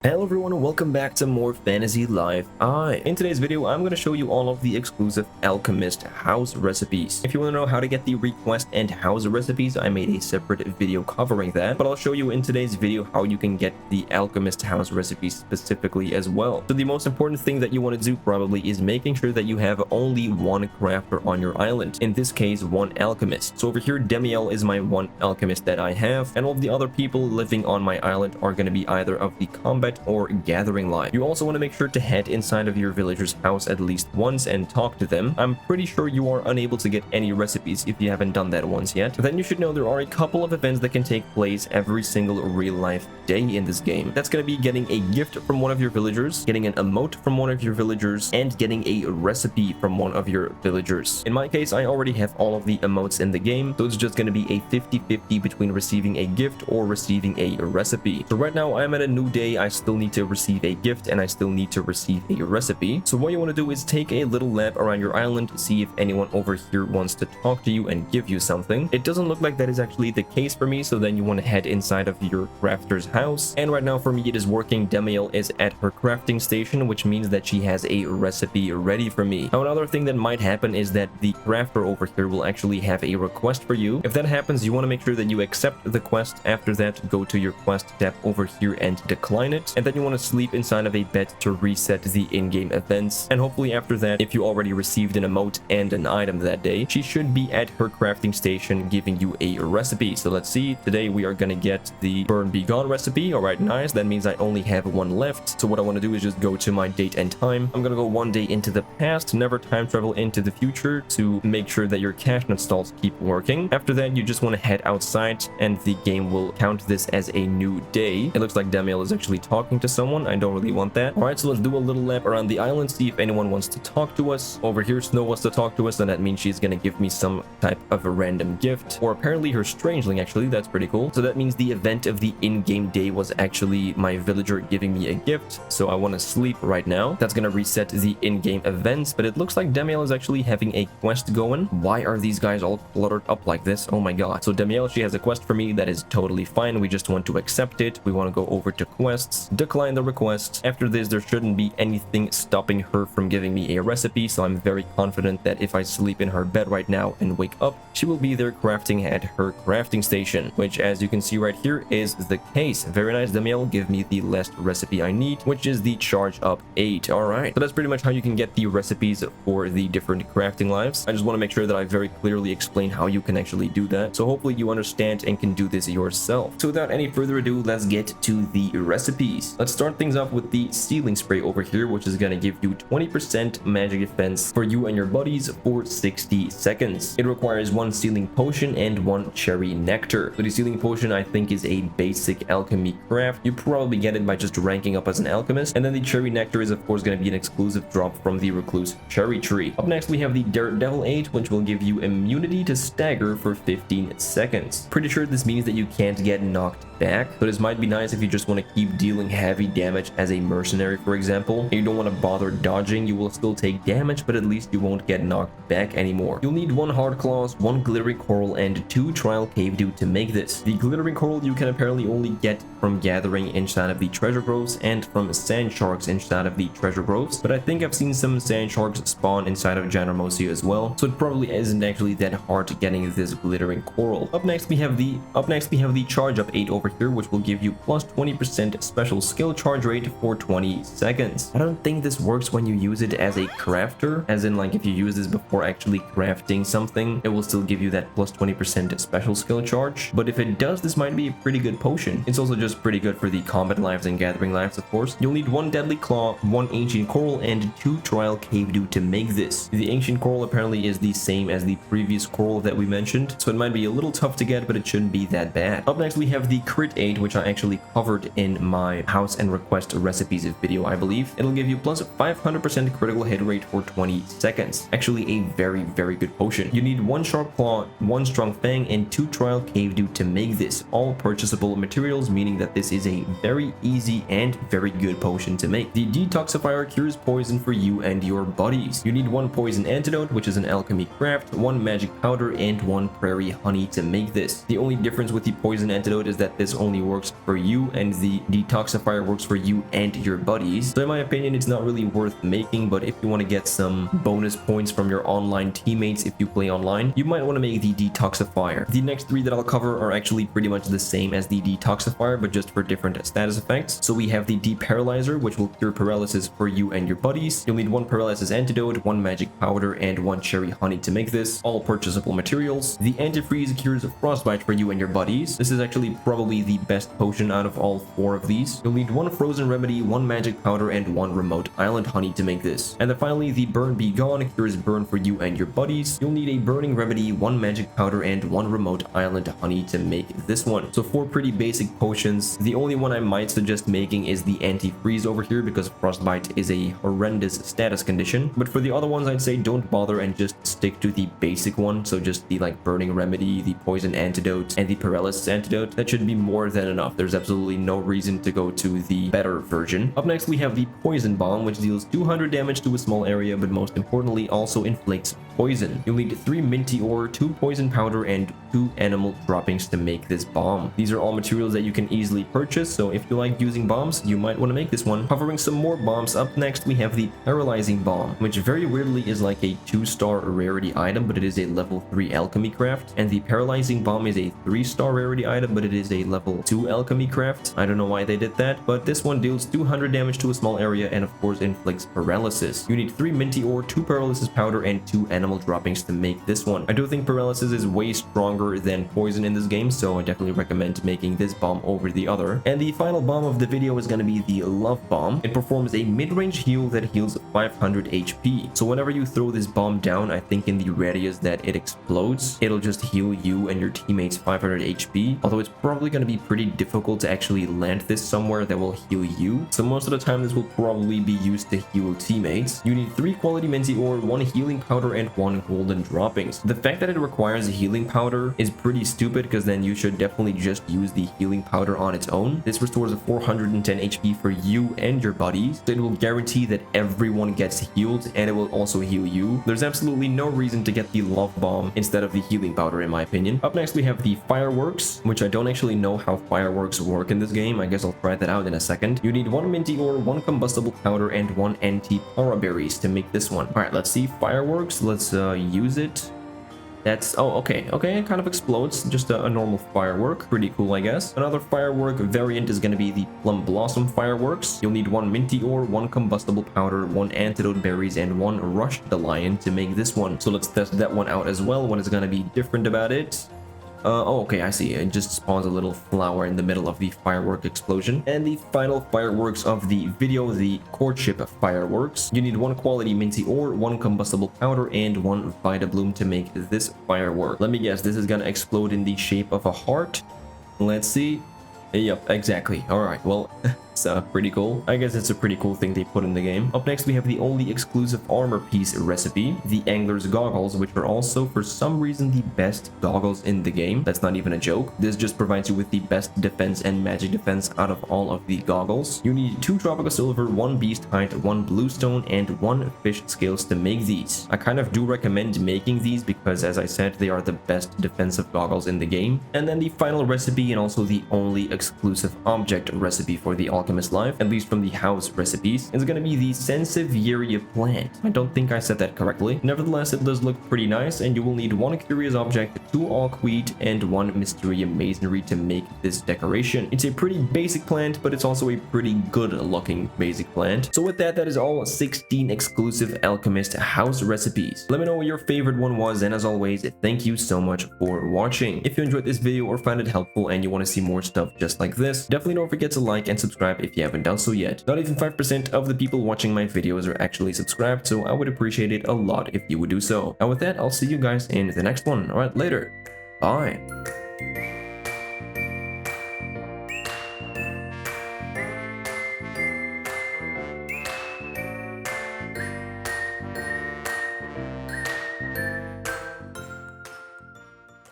Hello everyone and welcome back to more Fantasy Life. In today's video, I'm going to show you all of the exclusive Alchemist house recipes. If you want to know how to get the request and house recipes, I made a separate video covering that, but I'll show you in today's video how you can get the Alchemist house recipes specifically as well. So the most important thing that you want to do probably is making sure that you have only one crafter on your island. In this case, one alchemist. So over here, Demiel is my one alchemist that I have, and all of the other people living on my island are going to be either of the combat or gathering life. You also want to make sure to head inside of your villager's house at least once and talk to them. I'm pretty sure you are unable to get any recipes if you haven't done that once yet. Then you should know there are a couple of events that can take place every single real life day in this game. That's going to be getting a gift from one of your villagers, getting an emote from one of your villagers, and getting a recipe from one of your villagers. In my case, I already have all of the emotes in the game, so it's just going to be a 50-50 between receiving a gift or receiving a recipe. So right now I'm at a new day. I still need to receive a gift and I still need to receive a recipe. So what you want to do is take a little lap around your island, see if anyone over here wants to talk to you and give you something. It doesn't look like that is actually the case for me, so then you want to head inside of your crafter's house. And right now for me it is working. Demiel is at her crafting station, which means that she has a recipe ready for me. Now another thing that might happen is that the crafter over here will actually have a request for you. If that happens, you want to make sure that you accept the quest. After that, go to your quest tab over here and decline it, and then you want to sleep inside of a bed to reset the in-game events. And hopefully after that, if you already received an emote and an item that day, she should be at her crafting station giving you a recipe. So let's see, today we are gonna get the Burn Be Gone recipe. All right, nice. That means I only have one left. So what I want to do is just go to my date and time. I'm gonna go one day into the past, never time travel into the future, to make sure that your cash nut stalls keep working. After that, you just want to head outside and the game will count this as a new day. It looks like Demiel is actually talking to someone. I don't really want that. All right, so let's do a little lap around the island, see if anyone wants to talk to us. Over here, Snow wants to talk to us, and that means she's gonna give me some type of a random gift, or apparently her strangeling. Actually, that's pretty cool. So that means the event of the in-game day was actually my villager giving me a gift. So I want to sleep right now. That's gonna reset the in-game events, but it looks like Demiel is actually having a quest going. Why are these guys all cluttered up like this? Oh my god. So Demiel, she has a quest for me. That is totally fine. We just want to accept it. We want to go over to quests, decline the request. After this, there shouldn't be anything stopping her from giving me a recipe, so I'm very confident that if I sleep in her bed right now and wake up, she will be there crafting at her crafting station, which, as you can see right here, is the case. Very nice, Demiel. Give me the last recipe I need, which is the Charge Up 8. All right, so that's pretty much how you can get the recipes for the different crafting lives. I just want to make sure that I very clearly explain how you can actually do that, so hopefully you understand and can do this yourself. So without any further ado, let's get to the recipes. Let's start things off with the Sealing Spray over here, which is going to give you 20% magic defense for you and your buddies for 60 seconds. It requires one Sealing Potion and one Cherry Nectar. So the Sealing Potion, I think, is a basic alchemy craft. You probably get it by just ranking up as an alchemist. And then the Cherry Nectar is, of course, going to be an exclusive drop from the Recluse Cherry Tree. Up next, we have the Daredevil Aid, which will give you immunity to stagger for 15 seconds. Pretty sure this means that you can't get knocked back, but this might be nice if you just want to keep dealing heavy damage as a mercenary, for example, and you don't want to bother dodging. You will still take damage, but at least you won't get knocked back anymore. You'll need one Hard Claws, one Glittering Coral, and 2 Trial Cave Dew to make this. The Glittering Coral you can apparently only get from gathering inside of the treasure groves and from sand sharks inside of the treasure groves, but I think I've seen some sand sharks spawn inside of Janarmosia as well, so it probably isn't actually that hard getting this Glittering Coral. Up next we have the Charge Up 8 over here, which will give you plus 20% special skill charge rate for 20 seconds. I don't think this works when you use it as a crafter, as in like if you use this before actually crafting something, it will still give you that plus 20% special skill charge. But if it does, this might be a pretty good potion. It's also just pretty good for the combat lives and gathering lives, of course. You'll need one Deadly Claw, one Ancient Coral, and 2 Trial Cave Dew to make this. The Ancient Coral apparently is the same as the previous coral that we mentioned, so it might be a little tough to get, but it shouldn't be that bad. Up next we have the Crit Aid, which I actually covered in my house and request recipes video, I believe. It'll give you plus 500% critical hit rate for 20 seconds. Actually a very good potion. You need one Sharp Claw, one Strong Fang, and 2 Trial Cave Dew to make this. All purchasable materials, meaning that this is a very easy and very good potion to make. The Detoxifier cures poison for you and your buddies. You need one Poison Antidote, which is an alchemy craft, one Magic Powder, and one Prairie Honey to make this. The only difference with the Poison Antidote is that this only works for you, and the Detoxifier Detoxifier works for you and your buddies. So in my opinion, it's not really worth making, but if you want to get some bonus points from your online teammates if you play online, you might want to make the Detoxifier. The next three that I'll cover are actually pretty much the same as the Detoxifier, but just for different status effects. So we have the De-Paralyzer, which will cure paralysis for you and your buddies. You'll need 1 paralysis antidote, 1 magic powder, and 1 cherry honey to make this, all purchasable materials. The antifreeze cures frostbite for you and your buddies. This is actually probably the best potion out of all 4 of these. You'll need 1 frozen remedy, 1 magic powder, and 1 remote island honey to make this. And then finally, the burn be gone cures burn for you and your buddies. You'll need a burning remedy, 1 magic powder, and 1 remote island honey to make this one. So 4 pretty basic potions. The only one I might suggest making is the anti-freeze over here because frostbite is a horrendous status condition. But for the other ones, I'd say don't bother and just stick to the basic one. So just the like burning remedy, the poison antidote, and the paralysis antidote. That should be more than enough. There's absolutely no reason to go to the better version. Up next, we have the poison bomb, which deals 200 damage to a small area, but most importantly also inflicts poison. You'll need 3 minty ore, 2 poison powder, and 2 animal droppings to make this bomb. These are all materials that you can easily purchase, so if you like using bombs, you might want to make this one. Covering some more bombs, up next we have the Paralyzing Bomb, which very weirdly is like a 2-star rarity item, but it is a level 3 alchemy craft, and the Paralyzing Bomb is a 3-star rarity item, but it is a level 2 alchemy craft. I don't know why they did that, but this one deals 200 damage to a small area and of course inflicts paralysis. You need 3 minty ore, 2 paralysis powder, and 2 animal droppings to make this one. I do think paralysis is way stronger than poison in this game, so I definitely recommend making this bomb over the other. And the final bomb of the video is going to be the Love Bomb. It performs a mid-range heal that heals 500 HP. So whenever you throw this bomb down, I think in the radius that it explodes, it'll just heal you and your teammates 500 HP. Although it's probably going to be pretty difficult to actually land this somewhere that will heal you. So most of the time this will probably be used to heal teammates. You need 3 quality minty ore, 1 healing powder, and 1 golden droppings. The fact that it requires a healing powder is pretty stupid because then you should definitely just use the healing powder on its own. This restores 410 HP for you and your buddies. So it will guarantee that everyone gets healed and it will also heal you. There's absolutely no reason to get the Love Bomb instead of the healing powder in my opinion. Up next we have the Fireworks, which I don't actually know how fireworks work in this game. I guess I'll try that out in a second. You need 1 minty ore, 1 combustible powder, and 1 anti-para berries to make this one. Alright, let's see. Fireworks, let's use it. That's, oh, okay, it kind of explodes, just a normal firework, pretty cool, I guess. Another firework variant is going to be the Plum Blossom Fireworks. You'll need 1 minty ore, 1 combustible powder, 1 antidote berries, and 1 Rush the Lion to make this one. So let's test that one out as well, what is going to be different about it. Oh, okay, I see. It just spawns a little flower in the middle of the firework explosion. And the final fireworks of the video, the Courtship Fireworks. You need 1 quality minty ore, 1 combustible powder, and 1 Vita Bloom to make this firework. Let me guess, this is gonna explode in the shape of a heart. Let's see. Yep, exactly. Alright, well, it's pretty cool. I guess it's a pretty cool thing they put in the game. Up next, we have the only exclusive armor piece recipe, the Angler's Goggles, which are also, for some reason, the best goggles in the game. That's not even a joke. This just provides you with the best defense and magic defense out of all of the goggles. You need 2 Tropical Silver, 1 Beast Hide, 1 Bluestone, and 1 Fish Scales to make these. I kind of do recommend making these because, as I said, they are the best defensive goggles in the game. And then the final recipe, and also the only exclusive object recipe for the Alchemist Life, at least from the house recipes, is going to be the Sansevieria Plant. I don't think I said that correctly. Nevertheless, it does look pretty nice, and you will need 1 Curious Object, 2 Alch Wheat, and 1 Mysterium Masonry to make this decoration. It's a pretty basic plant, but it's also a pretty good looking basic plant. So with that, that is all 16 exclusive Alchemist house recipes. Let me know what your favorite one was, and as always, thank you so much for watching. If you enjoyed this video or found it helpful and you want to see more stuff just like this, definitely don't forget to like and subscribe if you haven't done so yet. Not even 5% of the people watching my videos are actually subscribed, so I would appreciate it a lot if you would do so. And with that, I'll see you guys in the next one. Alright, later. Bye.